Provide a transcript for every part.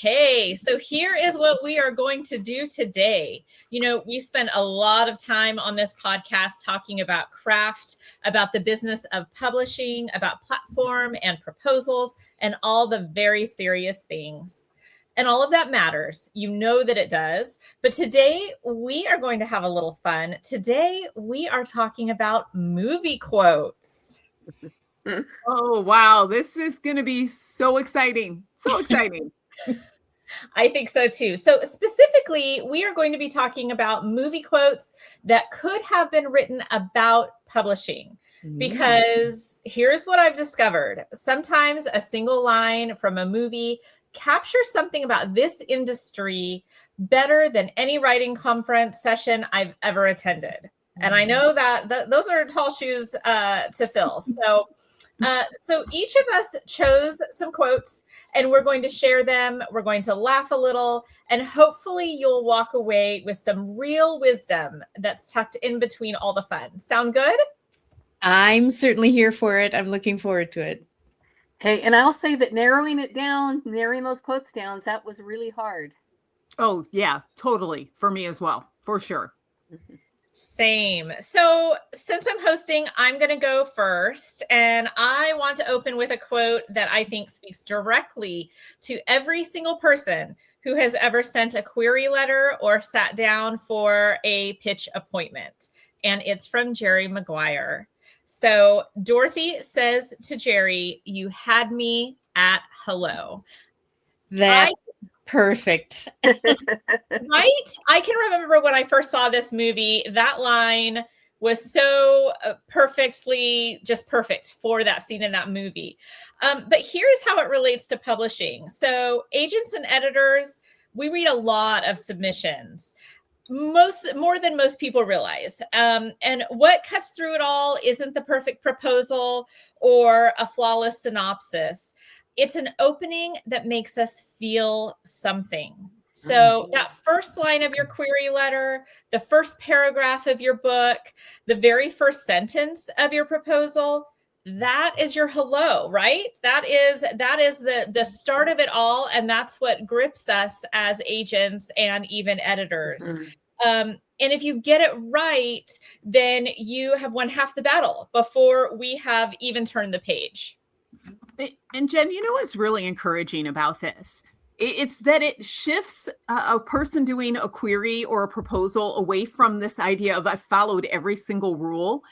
Okay, so here is what we are going to do today. We spent a lot of time on this podcast talking about craft, about the business of publishing, about platform and proposals, and all the very serious things. And all of that matters. You know that it does. But today we are going to have a little fun. Today we are talking about movie quotes. Oh, wow. This is going to be so exciting. So exciting. I think so too. So specifically, we are going to be talking about movie quotes that could have been written about publishing. Because here's what I've discovered. Sometimes a single line from a movie captures something about this industry better than any writing conference session I've ever attended. And I know that those are tall shoes to fill. So each of us chose some quotes and we're going to share them. We're going to laugh a little and hopefully you'll walk away with some real wisdom that's tucked in between all the fun. Sound good? I'm certainly here for it. I'm looking forward to it. Hey, and I'll say that narrowing those quotes down, that was really hard. Oh, yeah, totally. For me as well, for sure. Same. So since I'm hosting, I'm going to go first. And I want to open with a quote that I think speaks directly to every single person who has ever sent a query letter or sat down for a pitch appointment. And it's from Jerry Maguire. So Dorothy says to Jerry, "You had me at hello." That's perfect. Right? I can remember when I first saw this movie, that line was so perfectly just perfect for that scene in that movie. But here's how it relates to publishing. So agents and editors, we read a lot of submissions. More than most people realize. And what cuts through it all isn't the perfect proposal or a flawless synopsis. It's an opening that makes us feel something. So that first line of your query letter, the first paragraph of your book, the very first sentence of your proposal, that is your hello, right? That is the start of it all. And that's what grips us as agents and even editors. And if you get it right, then you have won half the battle before we have even turned the page. And Jen, you know what's really encouraging about this? It's that it shifts a person doing a query or a proposal away from this idea of I followed every single rule.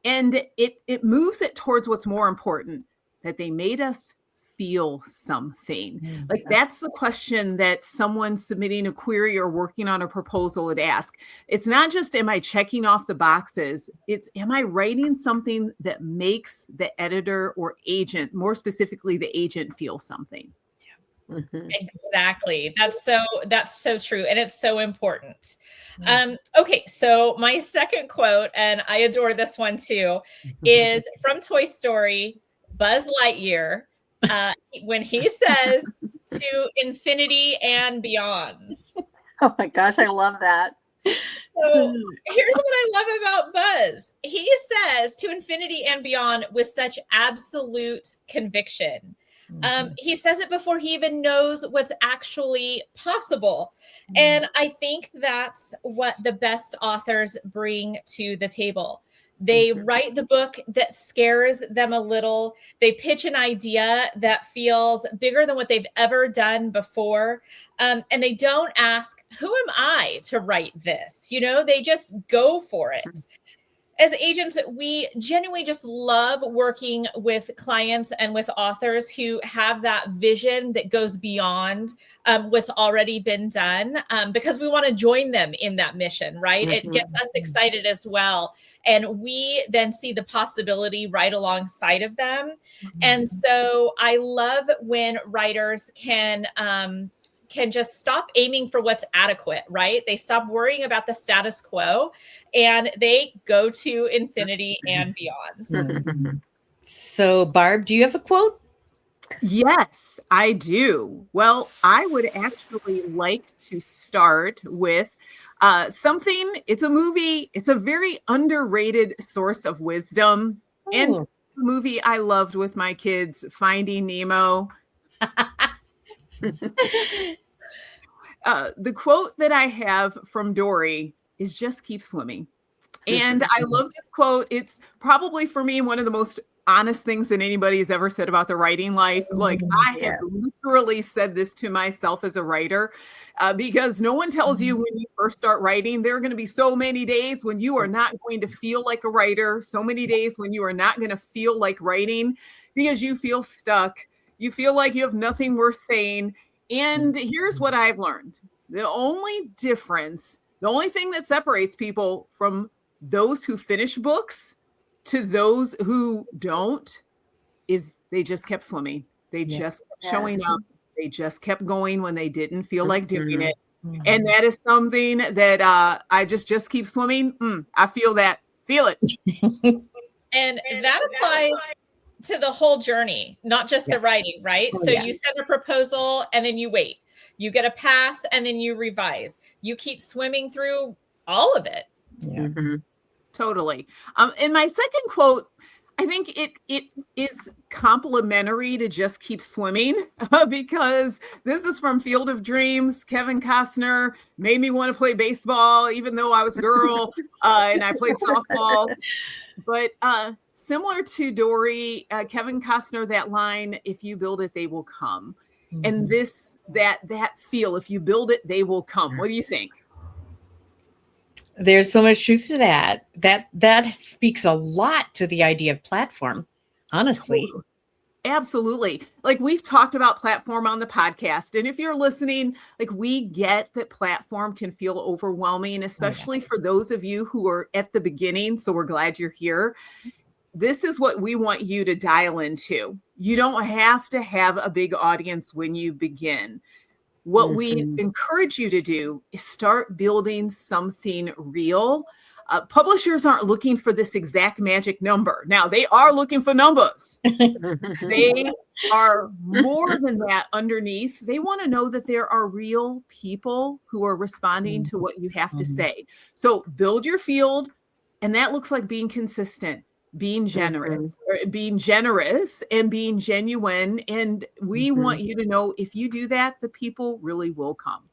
And it moves it towards what's more important, that they made us feel something. Like that's the question that someone submitting a query or working on a proposal would ask. It's not just, am I checking off the boxes? It's, am I writing something that makes the editor or agent, more specifically the agent, feel something? Exactly. That's so true. And it's so important. Okay. So my second quote, and I adore this one too, is from Toy Story, Buzz Lightyear. When he says to infinity and beyond. Oh my gosh, I love that. So here's what I love about Buzz. He says to infinity and beyond with such absolute conviction. He says it before he even knows what's actually possible. And I think that's what the best authors bring to the table. They write the book that scares them a little. They pitch an idea that feels bigger than what they've ever done before. And they don't ask, who am I to write this? They just go for it. As agents, we genuinely just love working with clients and with authors who have that vision that goes beyond what's already been done, because we want to join them in that mission, right? It gets us excited as well. And we then see the possibility right alongside of them. And so I love when writers can just stop aiming for what's adequate, right? They stop worrying about the status quo and they go to infinity and beyond. So Barb, do you have a quote? Yes, I do. Well, I would actually like to start with something. It's a movie. It's a very underrated source of wisdom. And a movie I loved with my kids, Finding Nemo. The quote that I have from Dory is just keep swimming. And I love this quote. It's probably for me one of the most honest things that anybody has ever said about the writing life. Like I have literally said this to myself as a writer because no one tells you when you first start writing, there are going to be so many days when you are not going to feel like a writer, so many days when you are not going to feel like writing because you feel stuck. You feel like you have nothing worth saying. And here's what I've learned. The only difference, the only thing that separates people from those who finish books to those who don't is they just kept swimming. They just kept showing up. They just kept going when they didn't feel like doing it. And that is something that I just keep swimming. I feel that. Feel it. And that applies to the whole journey, not just the writing, right? So you send a proposal and then you wait. You get a pass and then you revise. You keep swimming through all of it. Totally. And my second quote, I think it is complimentary to just keep swimming because this is from Field of Dreams. Kevin Costner made me want to play baseball, even though I was a girl and I played softball. But similar to Dory, Kevin Costner, that line, if you build it, they will come. And that feel, if you build it, they will come. What do you think? There's so much truth to that. That speaks a lot to the idea of platform, honestly. Absolutely. Like we've talked about platform on the podcast. And if you're listening, like we get that platform can feel overwhelming, especially for those of you who are at the beginning. So we're glad you're here. This is what we want you to dial into. You don't have to have a big audience when you begin. What we encourage you to do is start building something real. Publishers aren't looking for this exact magic number. Now, they are looking for numbers. They are more than that underneath. They want to know that there are real people who are responding to what you have to say. So build your field, and that looks like being consistent, being generous, and being genuine. And we want you to know if you do that, the people really will come.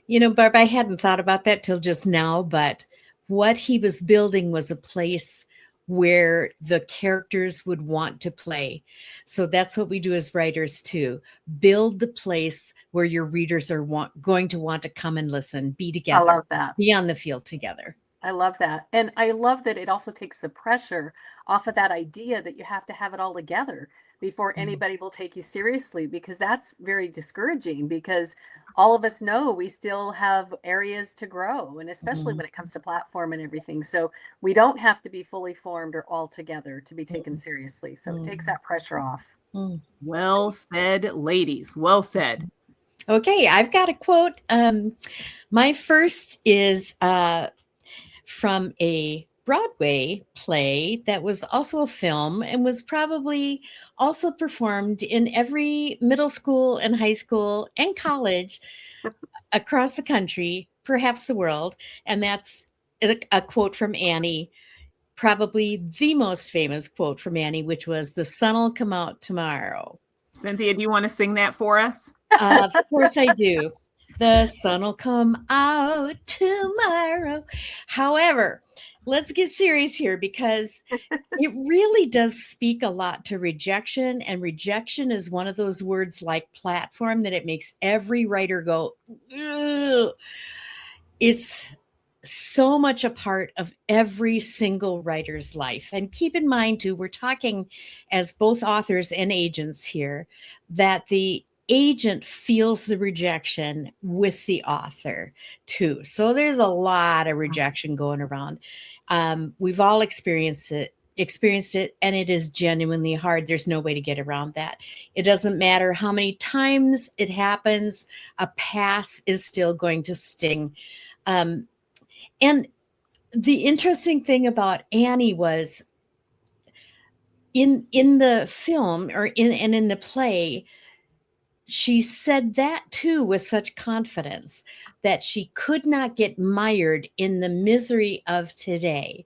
You know, Barb, I hadn't thought about that till just now, but what he was building was a place where the characters would want to play. So that's what we do as writers too. Build the place where your readers are going to want to come and listen, be together. I love that. Be on the field together. I love that. And I love that it also takes the pressure off of that idea that you have to have it all together before anybody will take you seriously, because that's very discouraging, because all of us know we still have areas to grow, and especially when it comes to platform and everything. So we don't have to be fully formed or all together to be taken seriously. So it takes that pressure off. Well said, ladies. Well said. Okay, I've got a quote. My first is from a Broadway play that was also a film and was probably also performed in every middle school and high school and college across the country, perhaps the world. And that's a quote from Annie, probably the most famous quote from Annie, which was, "The sun'll come out tomorrow." Cynthia, do you want to sing that for us? Of course I do. The sun'll come out tomorrow. However, let's get serious here, because it really does speak a lot to rejection. And rejection is one of those words like platform that it makes every writer go, ugh. It's so much a part of every single writer's life. And keep in mind too, we're talking as both authors and agents here, that the agent feels the rejection with the author too. So there's a lot of rejection going around. We've all experienced it, and it is genuinely hard. There's no way to get around that. It doesn't matter how many times it happens, a pass is still going to sting. And the interesting thing about Annie was in the film or in the play, she said that too with such confidence that she could not get mired in the misery of today.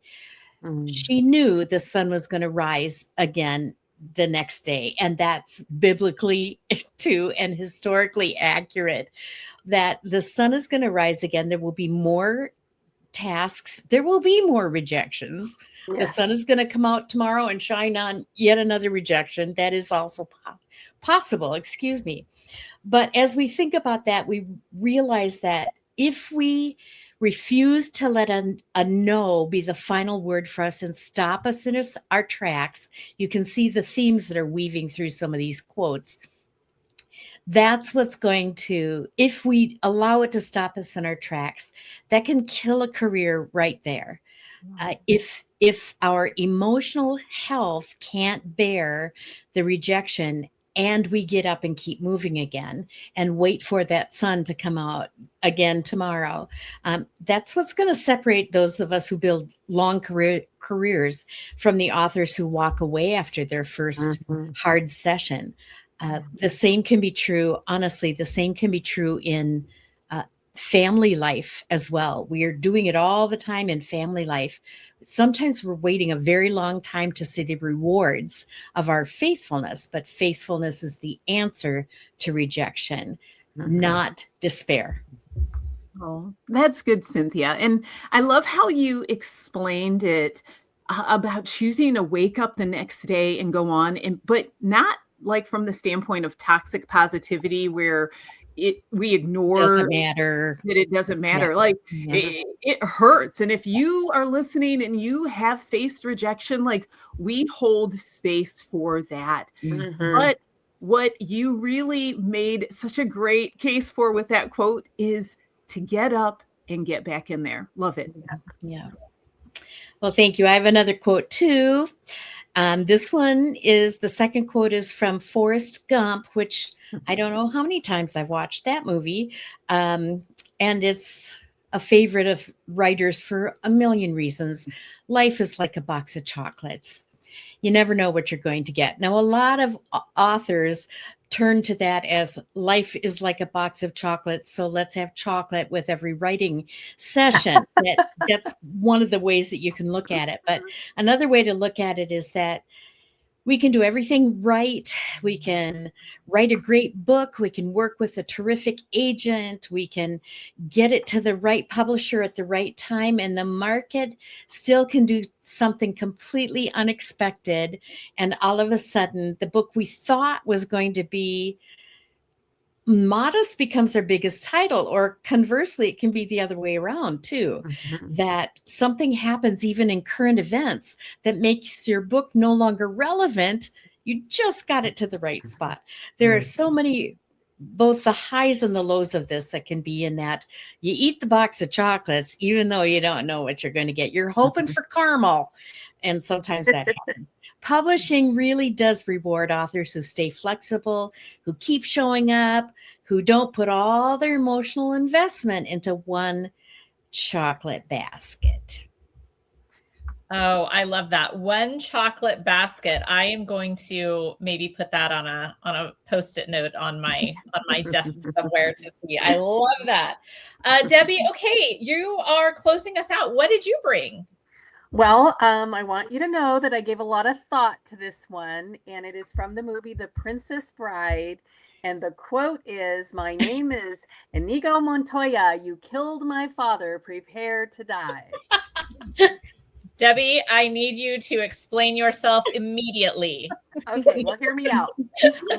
She knew the sun was going to rise again the next day. And that's biblically too and historically accurate, that the sun is going to rise again. There will be more tasks. There will be more rejections. Yeah. The sun is going to come out tomorrow and shine on yet another rejection. That is also possible. Excuse me. But as we think about that, we realize that if we refuse to let a no be the final word for us and stop us in our tracks, you can see the themes that are weaving through some of these quotes. That's what's going to, if we allow it to stop us in our tracks, that can kill a career right there. If our emotional health can't bear the rejection, and we get up and keep moving again and wait for that sun to come out again tomorrow, that's what's going to separate those of us who build long careers from the authors who walk away after their first hard session. The same can be true, honestly, the same can be true in family life as well. We are doing it all the time in family life. Sometimes we're waiting a very long time to see the rewards of our faithfulness, but faithfulness is the answer to rejection, not despair. Oh, that's good, Cynthia. And I love how you explained it about choosing to wake up the next day and go on, but not like from the standpoint of toxic positivity where we ignore doesn't matter. that it doesn't matter. Yeah. Like Yeah. it hurts. And if you are listening and you have faced rejection, like we hold space for that. But what you really made such a great case for with that quote is to get up and get back in there. Love it. Yeah. Well, thank you. I have another quote too. This one is, the second quote is from Forrest Gump, which I don't know how many times I've watched that movie. And it's a favorite of writers for a million reasons. Life is like a box of chocolates. You never know what you're going to get. Now, a lot of authors turn to that as life is like a box of chocolates, so let's have chocolate with every writing session. That's one of the ways that you can look at it. But another way to look at it is that we can do everything right. We can write a great book. We can work with a terrific agent. We can get it to the right publisher at the right time. And the market still can do something completely unexpected. And all of a sudden, the book we thought was going to be modest becomes our biggest title, or conversely, it can be the other way around too, that something happens even in current events that makes your book no longer relevant. You just got it to the right spot. There are so many, both the highs and the lows of this that can be in that you eat the box of chocolates, even though you don't know what you're going to get. You're hoping for caramel. And sometimes that happens. Publishing really does reward authors who stay flexible, who keep showing up, who don't put all their emotional investment into one chocolate basket. Oh, I love that. One chocolate basket. I am going to maybe put that on a Post-it note on my desk somewhere to see. I love that. Debbie, okay, you are closing us out. What did you bring? Well, I want you to know that I gave a lot of thought to this one, and it is from the movie The Princess Bride. And the quote is, "My name is Inigo Montoya. You killed my father. Prepare to die." Debbie, I need you to explain yourself immediately. Okay, well, hear me out.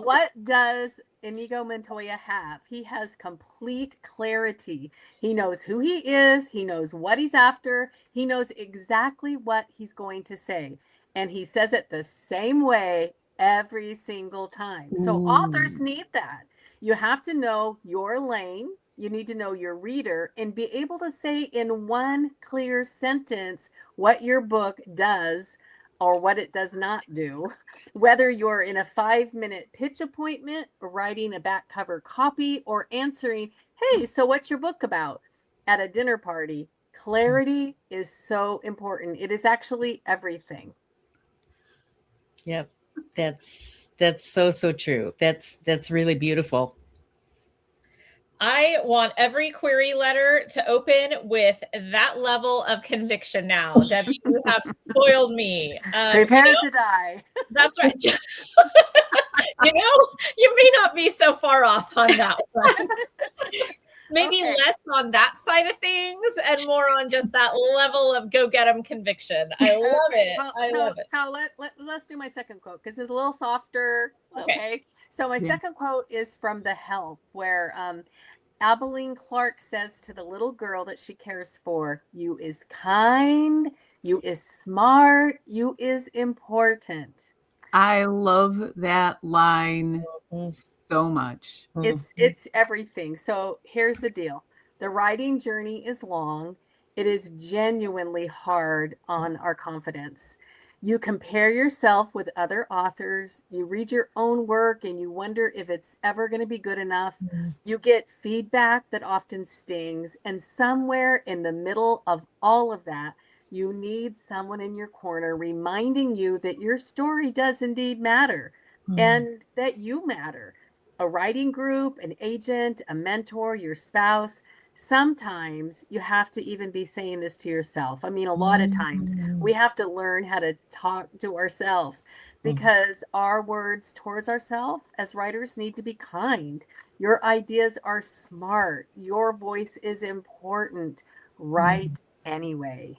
What does Inigo Montoya have? He has complete clarity. He knows who he is. He knows what he's after. He knows exactly what he's going to say. And he says it the same way every single time. So authors need that. You have to know your lane. You need to know your reader and be able to say in one clear sentence what your book does or what it does not do. Whether you're in a 5-minute pitch appointment, or writing a back cover copy, or answering, "Hey, so what's your book about?" at a dinner party, clarity is so important. It is actually everything. Yep. That's so true. That's really beautiful. I want every query letter to open with that level of conviction now. Debbie, you have spoiled me. Prepare to die. That's right. You may not be so far off on that one. Maybe Okay. less on that side of things and more on just that level of go get 'em conviction. I love it. Well, I love it. So let's do my second quote because it's a little softer. Okay. So my second quote is from The Help, where Abilene Clark says to the little girl that she cares for, "You is kind, you is smart, you is important." I love that line so much. It's everything. So here's the deal. The writing journey is long. It is genuinely hard on our confidence. You compare yourself with other authors, you read your own work and you wonder if it's ever going to be good enough. You get feedback that often stings, and somewhere in the middle of all of that, you need someone in your corner reminding you that your story does indeed matter and that you matter. A writing group, an agent, a mentor, your spouse. Sometimes you have to even be saying this to yourself. I mean, a lot of times we have to learn how to talk to ourselves because our words towards ourselves as writers need to be kind. Your ideas are smart. Your voice is important. Write anyway.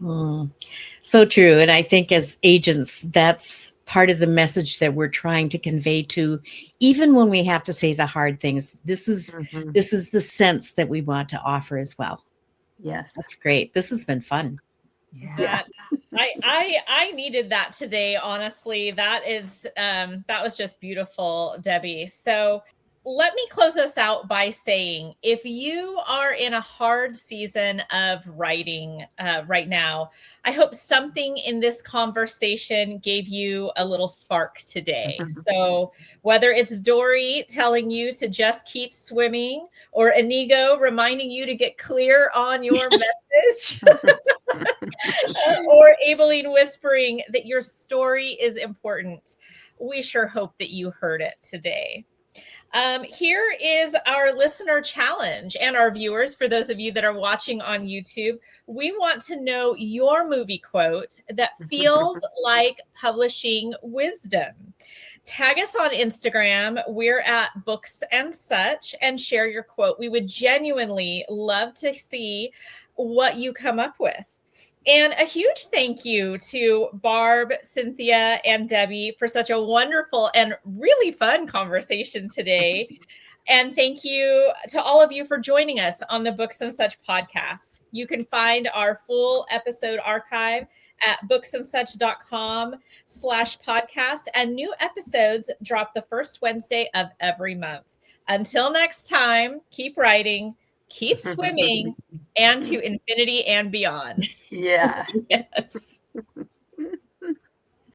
So true. And I think as agents, that's part of the message that we're trying to convey to, even when we have to say the hard things. This is the sense that we want to offer as well. Yes. That's great. This has been fun. Yeah. I needed that today, honestly. That was just beautiful, Debbie. So let me close this out by saying, if you are in a hard season of writing right now, I hope something in this conversation gave you a little spark today. So whether it's Dory telling you to just keep swimming, or Inigo reminding you to get clear on your message, or Aibileen whispering that your story is important, we sure hope that you heard it today. Here is our listener challenge, and our viewers, for those of you that are watching on YouTube, we want to know your movie quote that feels like publishing wisdom. Tag us on Instagram. We're at Books and Such, and share your quote. We would genuinely love to see what you come up with. And a huge thank you to Barb, Cynthia, and Debbie for such a wonderful and really fun conversation today. And thank you to all of you for joining us on the Books and Such podcast. You can find our full episode archive at booksandsuch.com/podcast, and new episodes drop the first Wednesday of every month. Until next time, keep writing, keep swimming, and to infinity and beyond. Yeah. Yes.